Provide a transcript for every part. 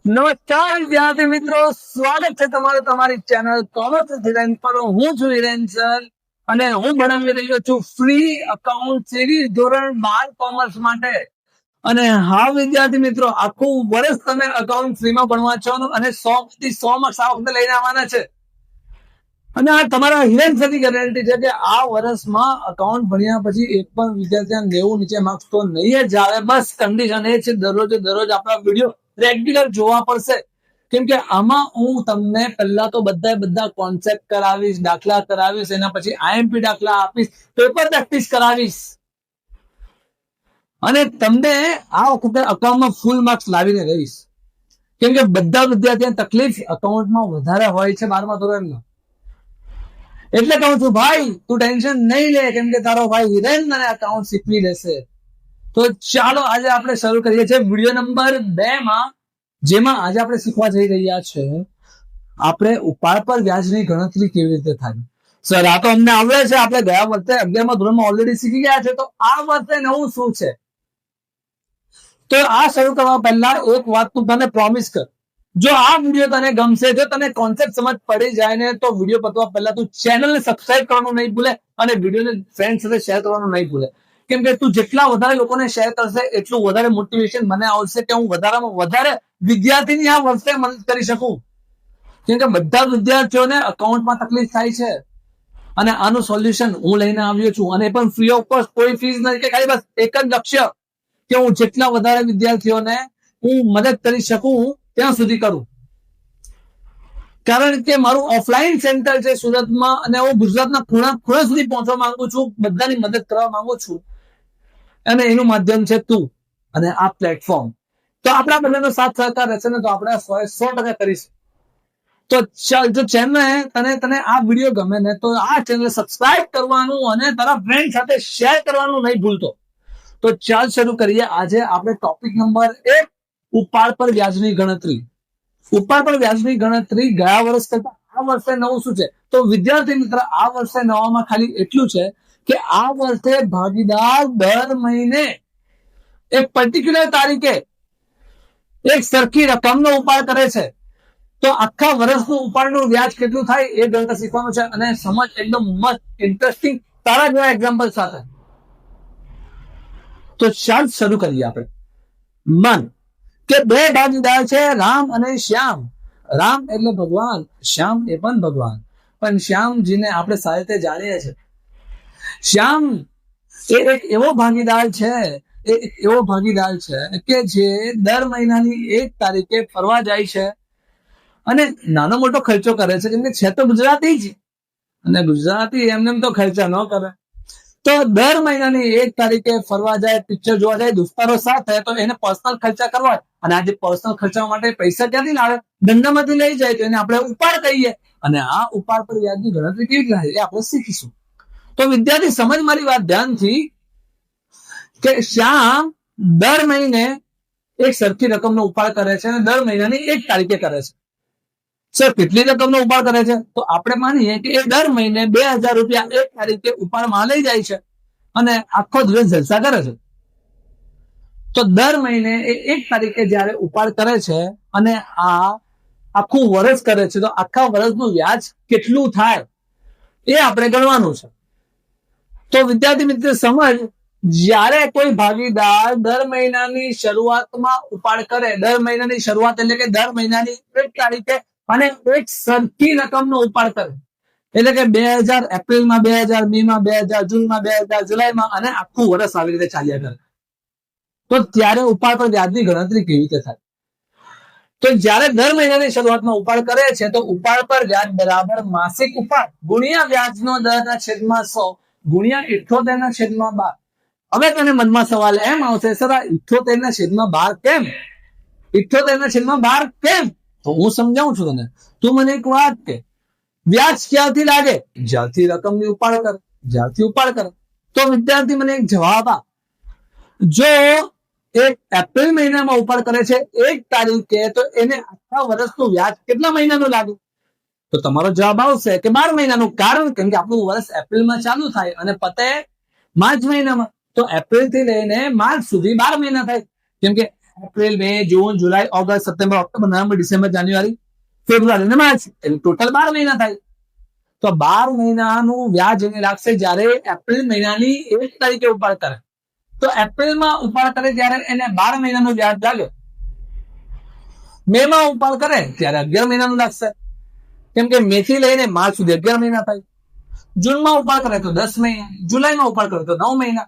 નમસ્કાર વિદ્યાર્થી મિત્રો, સ્વાગત છે તમારું તમારી ચેનલ કોમર્સ હિરેન પર. હું છું હિરેન સર અને હું ભણાવી રહ્યો છું ફ્રી અકાઉન્ટ સિરીઝ ધોરણ 12 કોમર્સ માટે. અને હા વિદ્યાર્થી મિત્રો, આખું વર્ષ તમે અકાઉન્ટ ફ્રીમાં ભણવા છો અને 100 માંથી 100 માર્ક્સ આ વખતે લઈને આવવાના છે. અને આ તમારા હિરેન સરની ગેરંટી છે કે આ વર્ષમાં અકાઉન્ટ ભણ્યા પછી એક પણ વિદ્યાર્થી 90 નીચે માર્ક્સ તો નહીં જ આવે. બસ કન્ડિશન એ છે દરરોજ આપણા વિડીયો રેગ્યુલર જોવા પડશે. કેમ કે આમાં હું તમને પહેલા તો બધા કોન્સેપ્ટ કરાવીશ, દાખલા કરાવીશ, એના પછી આઈએમપી દાખલા આપીશ, પેપર પ્રેક્ટિસ કરાવીશ અને તમને આ વખતે અકાઉન્ટમાં ફૂલ માર્ક્સ લાવીને રહીશ. કેમ કે બધા વિદ્યાર્થીઓને તકલીફ અકાઉન્ટમાં વધારે હોય છે 12મા ધોરણમાં. એટલે કહું છું ભાઈ, તું ટેન્શન નહીં લે, કેમ કે તારો ભાઈ હિરેન મને અકાઉન્ટ શીખવી લેશે. તો ચાલો આજે આપણે શરૂ કરીએ છીએ વિડીયો નંબર 2 માં, જેમાં આજે આપણે શીખવા જઈ રહ્યા છે આપણે ઉપાડ પર વ્યાજની ગણતરી કેવી રીતે થાય. સર આ તો અમને આવડે છે, આપણે ગયા વર્ષે 11મા ધોરણમાં ઓલરેડી શીખી ગયા છે, તો આ વર્ષે નવું શું છે? તો આ શરૂ કરવા પહેલા એક વાત તું તને પ્રોમિસ કર, જો આ વિડીયો તને ગમશે, જો તને કોન્સેપ્ટ સમજ પડી જાય ને, તો વિડીયો પતવા પહેલા તું ચેનલને સબસ્ક્રાઇબ કરવાનું નહીં ભૂલે અને વિડીયોને ફ્રેન્ડ સાથે શેર કરવાનું નહીં ભૂલે. કેમ કે તું જેટલા વધારે લોકોને શેર કરશે એટલું વધારે મોટિવેશન મને આવશે કે હું વધારેમાં વધારે વિદ્યાર્થીની આ વર્ષે મદદ કરી શકું. કેમ કે બધા વિદ્યાર્થીઓને અકાઉન્ટમાં તકલીફ થાય છે અને આનું સોલ્યુશન હું લઈને આવ્યો છું, અને પણ ફ્રી ઓફ કોસ્ટ, કોઈ ફીસ નથી, કે ખાલી બસ એક જ લક્ષ્ય કે હું જેટલા વધારે વિદ્યાર્થીઓને હું મદદ કરી શકું ત્યાં સુધી કરું. કારણ કે મારું ઓફલાઈન સેન્ટર છે સુરતમાં અને હું ગુજરાતના ખૂણા સુધી પહોંચવા માંગુ છું, બધાની મદદ કરવા માંગુ છું, અને એનું માધ્યમ છે તું અને આ પ્લેટફોર્મ. તો આપણા બંનેનો સાથ સહકાર રહેશે ને, તો આપણે 100% કરીશું. તો ચાલ, જો ચેનલ તને આ વિડીયો ગમે ને, તો આ ચેનલ સબસ્ક્રાઇબ કરવાનું અને તારા ફ્રેન્ડ સાથે શેર કરવાનું નહીં ભૂલતો. તો ચાલ શરૂ કરીએ. આજે આપણે ટોપિક નંબર 1, ઉપાડ પર વ્યાજની ગણતરી. ઉપાડ પર વ્યાજની ગણતરી ગયા વર્ષ કરતા આ વર્ષે નવું શું છે? તો વિદ્યાર્થી મિત્ર, આ વર્ષે નવામાં ખાલી એટલું છે કે આ વર્ષે ભાગીદાર દર મહિને એક પર્ટિક્યુલર તારીખે એક સરખી રકમનો ઉપાડ કરે છે. તો આખા વર્ષનું ઉપાડનું વ્યાજ કેટલું થાય એ ગણતર શીખવાનું છે, અને સમજ એકદમ મસ્ત ઇન્ટરેસ્ટિંગ તારા જેવા એક્ઝામ્પલ સાથે. તો ચાલ શરૂ કરીએ આપણે. મન કે 2 ભાગીદાર છે, રામ અને શ્યામ. રામ એટલે ભગવાન, શ્યામ એ પણ ભગવાન, પણ શ્યામજીને આપણે સારી રીતે જાણીએ છીએ. શ્યામ એ એક એવો ભાગીદાર છે કે જે દર મહિનાની 1 તારીખે ફરવા જાય છે અને નાનો મોટો ખર્ચો કરે છે. કેમ કે છે તો ગુજરાતી જ, અને ગુજરાતી એમને તો ખર્ચા ન કરે. તો દર મહિનાની 1 તારીખે ફરવા જાય, પિક્ચર જોવા જાય દોસ્તારો સાથે, તો એને પર્સનલ ખર્ચા કરવા. અને આજે પર્સનલ ખર્ચા માટે પૈસા ક્યાંથી લાવે? ધંધામાંથી લઈ જાય, તો એને આપણે ઉપાડ કહીએ. અને આ ઉપાડ પર વ્યાજની ગણતરી કેવી રીતે થાય એ આપણે શીખીશું. તો વિદ્યાર્થી સમજ મારી વાત ધ્યાનથી, કે શ્યામ દર મહિને એક સરખી રકમનો ઉપાડ કરે છે અને દર મહિનાની 1 તારીખે કરે છે. સર કેટલી રકમનો ઉપાડ કરે છે? તો આપણે માનીએ કે એ દર મહિને 2000 રૂપિયા 1 તારીખે ઉપાડમાં લઈ જાય છે અને આખો દિવસ જલસા કરે છે. તો દર મહિને એ 1 તારીખે જયારે ઉપાડ કરે છે અને આ આખું વર્ષ કરે છે, તો આખા વર્ષનું વ્યાજ કેટલું થાય એ આપણે ગણવાનું છે. તો વિદ્યાર્થી મિત્ર સમજ, જ્યારે કોઈ ભાગીદાર દર મહિનાની શરૂઆતમાં ઉપાડ કરે, દર મહિનાની શરૂઆત એટલે કે દર મહિનાની 1 તારીખે અને એક સરખી રકમનો ઉપાડ કરે, એટલે કે 2000 એપ્રિલમાં, 2000 મેમાં, 2000 જૂનમાં, 2000 જુલાઈમાં, અને આખું વર્ષ આવી રીતે ચાલ્યા કરે, તો ત્યારે ઉપાડ પર વ્યાજની ગણતરી કેવી રીતે થાય? તો જ્યારે દર મહિનાની શરૂઆતમાં ઉપાડ કરે છે, તો ઉપાડ પર વ્યાજ બરાબર માસિક ઉપાડ ગુણ્યા વ્યાજનો દરના છેદમાં 100 ગુણ્યા 78/12. હવે તને મનમાં સવાલ એમ આવશે, સર આ 78/12 કેમ? 78/12 કેમ? તો હું સમજાવું છું તને. તું મને એક વાત કે, વ્યાજ ક્યાંથી લાગે? જ્યારથી રકમની ઉપાડ કરે. તો વિદ્યાર્થી મને એક જવાબ આપ. જો એક એપ્રિલ મહિનામાં ઉપાડ કરે છે 1 તારીખે, તો એને આખા વર્ષનું વ્યાજ કેટલા મહિનાનું લાગે? તો તમારો જવાબ આવશે કે 12 મહિનાનું. કારણ કેમ કે આપણું વર્ષ એપ્રિલમાં ચાલુ થાય અને પતે માર્ચ મહિનામાં, તો એપ્રિલ થી લઈને માર્ચ સુધી 12 મહિના થાય. કેમ કે April, May, June, July, August, September, October, November, December, January, February અને માર્ચ, એટલે ટોટલ 12 મહિના થાય. તો 12 મહિનાનું વ્યાજ એને લાગશે જ્યારે એપ્રિલ મહિનાની 1 તારીખે ઉપાડ કરે. તો એપ્રિલમાં ઉપાડ કરે ત્યારે એને 12 મહિનાનું વ્યાજ લાગે. મે માં ઉપાડ કરે ત્યારે 11 મહિનાનું લાગશે, કેમ કે મે થી લઈને માર્ચ સુધી 11 મહિના થાય. જૂનમાં ઉપાડ કરે તો 10 મહિના, જુલાઈમાં ઉપાડ કરે તો 9 મહિના,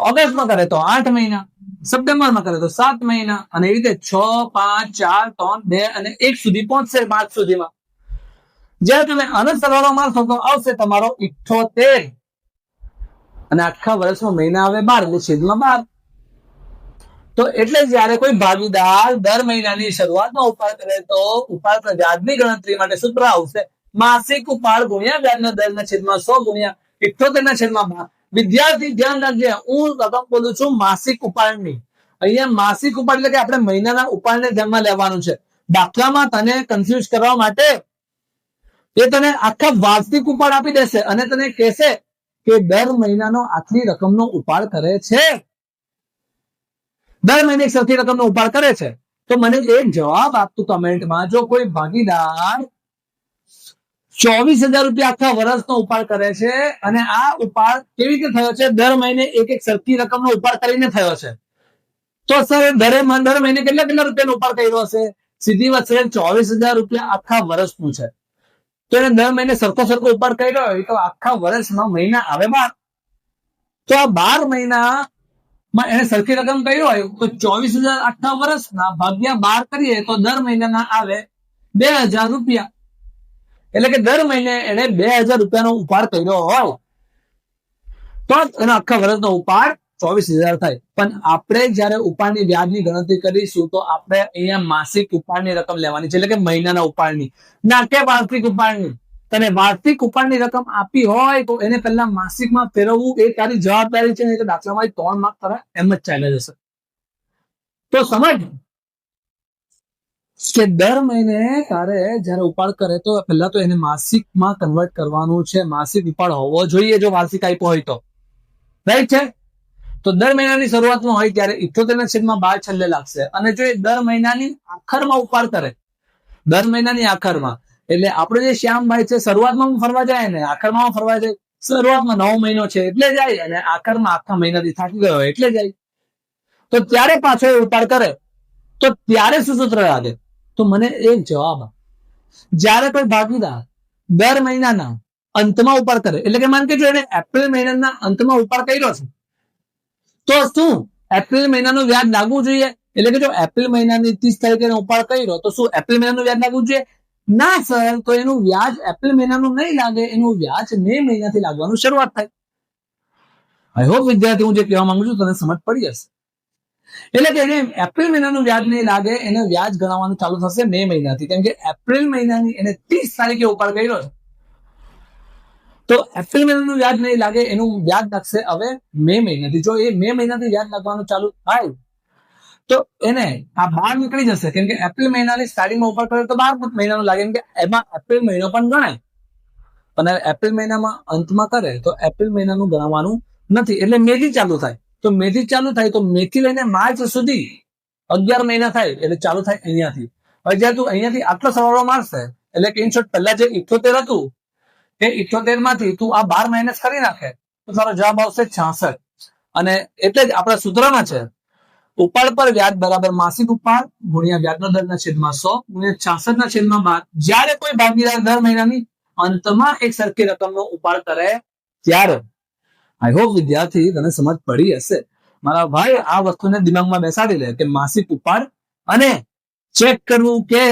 ઓગસ્ટમાં કરે તો 8 મહિના, સપ્ટેમ્બરમાં કરે તો 7 મહિના, અને એ રીતે 6, 5, 4, 3, 2 અને 1 સુધી પહોંચશે માર્ચ સુધીમાં. જ્યારે તમે આનંદ સરવાળો મારશો તો આવશે તમારો 78, અને આખા વર્ષમાં મહિના આવે 12, એટલે છેદમાં 12. તો એટલે જયારે કોઈ ભાગીદાર દર મહિનાની શરૂઆતમાં ઉપાડ કરે તો ઉપાડ પર વ્યાજની ગણતરી માટે સૂત્ર આવશે માસિક ઉપાડ ગુણ્યા વ્યાજના દરના છેદમાં 100 ગુણ્યા 78 ના છેદમાં 12. વિદ્યાર્થી ધ્યાન રાખજે, હું રકમ બોલું છું માસિક ઉપાડની. અહીંયા માસિક ઉપાડ એટલે કે આપણે મહિનાના ઉપાડને ધ્યાનમાં લેવાનું છે. દાખલામાં તને કન્ફ્યુઝ કરવા માટે એ તને આખા વાર્ષિક ઉપાડ આપી દેશે અને તને કહેશે કે દર મહિનાનો આટલી રકમનો ઉપાડ કરે છે, દર મહિને એક સરખી રકમનો ઉપાડ કરે છે. તો મને એક જવાબ આપતું કમેન્ટમાં, જો કોઈ ભાગીદાર 24,000 રૂપિયા આખા વર્ષનો ઉપાડ કરે છે અને આ ઉપાડ કેવી રીતે થયો છે, દર મહિને એક એક સરખી રકમનો ઉપાડ કરીને થયો છે, તો સર દર મહિને કેટલા કેટલા રૂપિયાનો ઉપાડ કર્યો હશે? સીધી વાત છે, 24,000 રૂપિયા આખા વર્ષનું છે, તો એને દર મહિને સરખો સરખો ઉપાડ કર્યો હોય તો આખા વર્ષમાં મહિના આવે 12. તો આ 12 મહિનામાં એને સરખી રકમ કર્યો હોય તો 24,000 આખા વર્ષના ભાગ્યા 12 કરીએ તો દર મહિનાના આવે 2,000 રૂપિયા. એટલે કે દર મહિને એને 2,000 રૂપિયાનો ઉપાડ કર્યો હોય તો એનો આખા વર્ષનો ઉપાડ 24,000 થાય. પણ આપણે જયારે ઉપાડની વ્યાજની ગણતરી કરીશું તો આપણે અહીંયા માસિક ઉપાડની રકમ લેવાની છે, એટલે કે મહિનાના ઉપાડની, ના કે વાર્ષિક ઉપાડની. તને વાર્ષિક ઉપાડની રકમ આપી હોય તો એને પહેલા માસિકમાં ફેરવવું એ તારી જવાબદારી છે, એટલે દાખલામાં 3 માર્ક તારા એમ જ ચાલ્યા જશે. તો સમજ કે દર મહિને તારે જયારે ઉપાડ કરે તો પહેલા તો એને માસિકમાં કન્વર્ટ કરવાનું છે. માસિક ઉપાડ હોવો જોઈએ જો વાર્ષિક આપ્યો હોય તો, રાઈટ છે. તો દર મહિનાની શરૂઆતમાં હોય ત્યારે 78/12 છેલ્લે લાગશે, અને જો એ દર મહિનાની આખરમાં ઉપાડ કરે, દર મહિનાની આખરમાં, એટલે આપણે જે શ્યામભાઈ છે શરૂઆતમાં ફરવા જાય ને આખરમાં ફરવા જાય, શરૂઆતમાં 9 મહિનો છે એટલે જાય, અને આખરમાં આખા મહિનાથી થાકી ગયો એટલે જાય. તો ત્યારે પાછો એ ઉપાડ કરે તો ત્યારે શું સૂત્ર લાગે? તો મને એક જવાબ, જ્યારે કોઈ ભાગીદાર દર મહિનાના અંતમાં ઉપાડ કરે, એટલે કે માન કે જો એને એપ્રિલ મહિનાના અંતમાં ઉપાડ કર્યો છે તો શું એપ્રિલ મહિનાનું વ્યાજ લાગવું જોઈએ? એટલે કે જો એપ્રિલ મહિનાની 30 તારીખે ઉપાડ કર્યો તો શું એપ્રિલ મહિનાનું વ્યાજ લાગવું જોઈએ? ના સર, તો એનું વ્યાજ એપ્રિલ મહિનાનું નહીં લાગે, એનું વ્યાજ મે મહિનાથી લાગવાનું શરૂઆત થાય. આઈ હોપ વિદ્યાર્થી હું જે કહેવા માંગુ છું તને સમજ પડી હશે. એટલે કે એને એપ્રિલ મહિનાનું વ્યાજ નહીં લાગે, એને વ્યાજ ગણવાનું ચાલુ થશે મે મહિનાથી, કેમ કે એપ્રિલ મહિનાની એને 30 તારીખે ઉપાડ કર્યો છે, તો એપ્રિલ મહિનાનું વ્યાજ નહીં લાગે, એનું વ્યાજ લાગશે હવે મે મહિનાથી. જો એ મે મહિનાથી વ્યાજ લાગવાનું ચાલુ થાય તો એને આ 12 નીકળી જશે, કેમ કે એપ્રિલ મહિનાની સ્ટાર્ટિંગમાં ઉપાડ કર્યો તો 12 મહિનાનું લાગે, કેમ કે એમાં એપ્રિલ મહિનો પણ ગણાય. પણ એપ્રિલ મહિનામાં અંતમાં કરે તો એપ્રિલ મહિનાનું ગણવાનું નથી, એટલે મે થી ચાલુ થાય. તો મે થી ચાલુ થાય તો મે થી લઈને માર્ચ સુધી 11 મહિના થાય, એટલે ચાલુ થાય અહીંયાથી. હવે જ્યારે તું અહીંયાથી આટલો સરવાળો મારશે, એટલે કે ઇન શોર્ટ પહેલા જે 78 હતું એ 78 માંથી તું આ 12 માઇનસ કરી નાખે તો તારો જવાબ આવશે 66. અને એટલે જ આપણા સૂત્રમાં છે ઉપાડ પર વ્યાજ બરાબર માસિક ઉપાડ ગુણ્યા વ્યાજનો દરના છેદમાં 100 ગુણ્યા 66 ના છેદમાં 12. જ્યારે કોઈ ભાગીદાર દર મહિનાની અંતમાં એક સરખી રકમનો ઉપાડ કરે ત્યારે. આઈ હોપ વિદ્યાર્થી તને સમજ પડી હશે. મારા ભાઈ આ વસ્તુને દિમાગમાં બેસાડી લે કે માસિક ઉપાડ, અને ચેક કરવું કે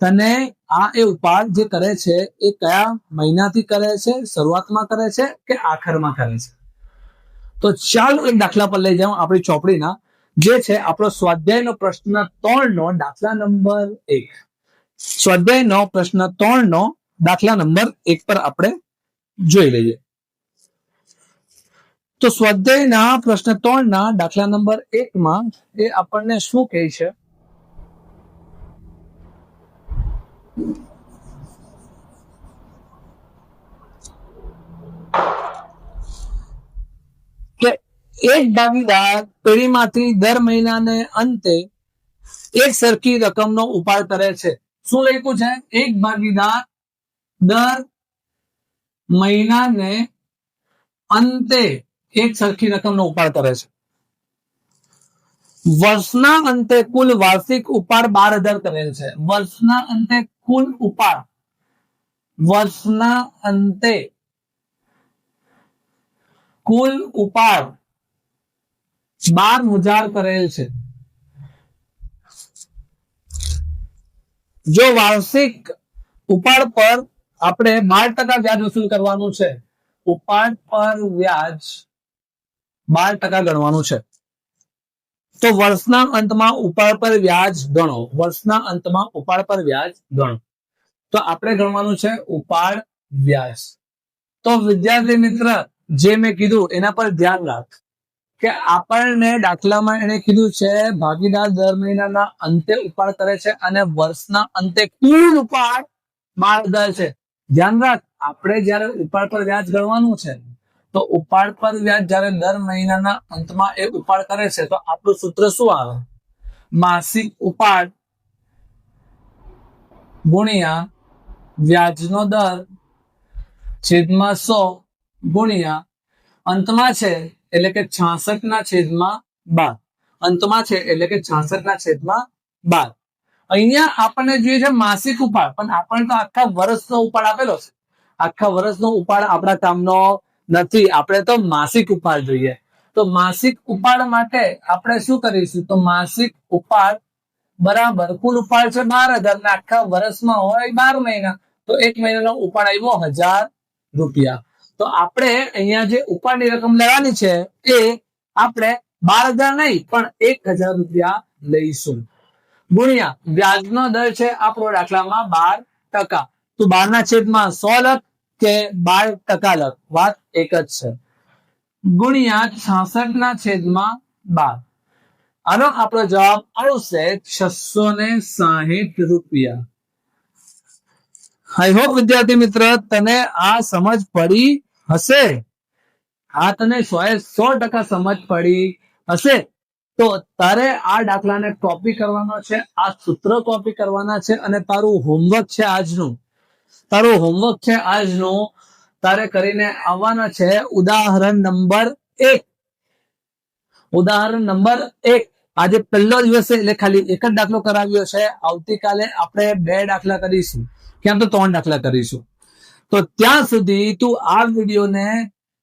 તને આ એ ઉપાડ જે કરે છે એ કયા મહિનાથી કરે છે, શરૂઆતમાં કરે છે કે આખરમાં કરે છે. તો ચાલો એક દાખલા પર લઈ જાઉં આપણી ચોપડીના, જે છે આપણો સ્વાધ્યાયનો પ્રશ્ન 3 નો દાખલા નંબર 1. સ્વાધ્યાયનો પ્રશ્ન 3 નો દાખલા નંબર 1 પર આપણે જોઈ લઈએ. તો સ્વાધ્યાયના પ્રશ્ન 3 ના દાખલા નંબર 1 માં એ આપણને શું કહે છે કે એક ભાગીદાર પેઢીમાંથી દર મહિનાને અંતે એક સરખી રકમનો ઉપાડ કરે છે. શું લખ્યું છે? એક ભાગીદાર દર મહિનાને અંતે એક સરખી રકમનો ઉપાડ કરે છે. વર્ષના અંતે કુલ વાર્ષિક ઉપાડ 12,000 કરેલ છે. વર્ષના અંતે કુલ ઉપાડ, વર્ષના અંતે કુલ ઉપાડ 12,000 કરેલ છે. જો વાર્ષિક ઉપાડ પર આપણે 12% વ્યાજ વસૂલ કરવાનું છે, ઉપાડ પર વ્યાજ 12% ગણવાનું છે, તો વર્ષના અંતમાં ઉપાડ પર વ્યાજ ગણો. વર્ષના અંતમાં ઉપાડ પર વ્યાજ ગણો. તો આપણે ગણવાનું છે ઉપાડ વ્યાજ. તો વિદ્યાર્થી મિત્ર, જે મેં કીધું એના પર ધ્યાન રાખ કે આપણને દાખલામાં એને કીધું છે ભાગીદાર દર મહિનાના અંતે ઉપાડ કરે છે અને વર્ષના અંતે કુલ ઉપાડ 12,000 છે. ધ્યાન રાખ, આપણે જયારે ઉપાડ પર વ્યાજ ગણવાનું છે તો ઉપાડ પર વ્યાજ જયારે દર મહિનાના અંતમાં એ ઉપાડ કરે છે તો આપણું સૂત્ર શું આવે? માસિક ઉપાડ ગુણ્યા વ્યાજનો દર છેદમાં 100 ગુણ્યા અંતમાં છે એટલે કે 66/12. અંતમાં છે એટલે કે 66/12. અહીંયા આપણને જોઈએ છે માસિક ઉપાડ, પણ આપણને તો આખા વર્ષનો ઉપાડ આપેલો છે. આખા વર્ષનો ઉપાડ આપણા કામનો નથી, આપણે તો માસિક ઉપાડ જોઈએ. તો માસિક ઉપાડ માટે આપણે શું કરીશું? તો માસિક ઉપાડ બરાબર કુલ ઉપાડ છે 12,000 ને આખા વર્ષમાં હોય 12 મહિના, તો એક મહિનાનો ઉપાડ આવ્યો 1,000 રૂપિયા. તો આપણે અહીંયા જે ઉપાડની રકમ લેવાની છે એ આપણે 12,000 નહીં પણ 1,000 રૂપિયા લઈશું. ગુણ્યા વ્યાજનો દર છે આપણો દાખલામાં 12%. તો 12/100 લખ કે 12% લખ, વાત એક જ છે. ગુણ્યા 66/12. આનો આપણો જવાબ આવશે 660 રૂપિયા. આઈ હોપ વિદ્યાર્થી મિત્ર તને આ સમજ પડી હશે. આ તને 100% સમજ પડી હશે. તો તારે આ દાખલાને કોપી કરવાનો છે, આ સૂત્ર કોપી કરવાના છે અને તારું હોમવર્ક છે આજનું, તારે કરીને આવવાના છે ઉદાહરણ નંબર 1. ઉદાહરણ નંબર 1. આજે પહેલો દિવસ છે એટલે ખાલી એક જ દાખલો કરાવ્યો છે. આવતીકાલે આપણે 2 દાખલા કરીશું, ક્યાં તો 3 દાખલા કરીશું. તો ત્યાં સુધી તું આ વિડીયોને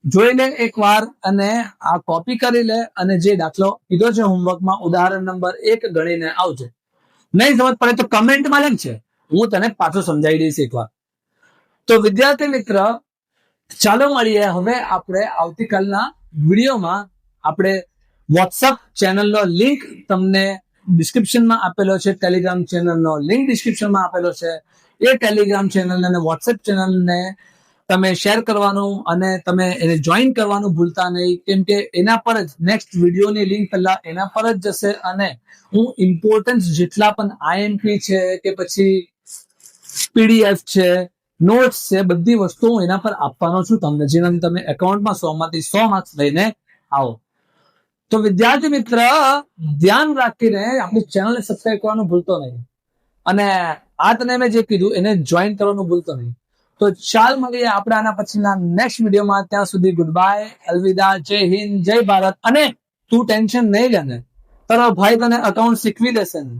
જોઈ લે એકવાર અને આ કોપી કરી લે અને જે દાખલો કીધો છે હોમવર્કમાં ઉદાહરણ નંબર 1 ગણીને આવજે. નહીં સમજ પડે તો કમેન્ટમાં લખજે, હું તને પાછું સમજાવી દઈશ એકવાર. તો વિદ્યાર્થી મિત્ર, ચાલો મળીએ હવે આપણે આવતીકાલના વિડીયોમાં. આપણે વોટ્સઅપ ચેનલનો લિંક તમને ડિસ્ક્રિપ્શનમાં આપેલો છે, ટેલિગ્રામ ચેનલનો લિંક ડિસ્ક્રિપ્શનમાં આપેલો છે. એ ટેલિગ્રામ ચેનલ અને વોટ્સએપ ચેનલને તમે શેર કરવાનું અને તમે એને જોઈન કરવાનું ભૂલતા નહીં, કેમ કે એના પર જ નેક્સ્ટ વિડીયોની લિંક પહેલા એના પર જ જશે અને હું ઇમ્પોર્ટન્સ જેટલા પણ આઈએમપી છે કે પછી પીડીએફ છે, નોટ્સ છે, બધી વસ્તુ હું એના પર આપવાનો છું તમને, જેનાથી તમે એકાઉન્ટમાં 100માંથી 100 માર્ક્સ લઈને આવો. તો વિદ્યાર્થી મિત્ર, ધ્યાન રાખીને આપણી ચેનલને સબસ્ક્રાઇબ કરવાનું ભૂલતો નહીં અને આ તને મેં જે કીધું એને જોઈન કરવાનું ભૂલતો નહીં. તો ચાલ મળીએ આપણે આના પછીના નેક્સ્ટ વિડીયોમાં. ત્યાં સુધી ગુડ બાય, અલવિદા, જય હિન્દ, જય ભારત. અને તું ટેન્શન નહીં લે ને, તારો ભાઈ તને અકાઉન્ટ શીખવી દેશે ને.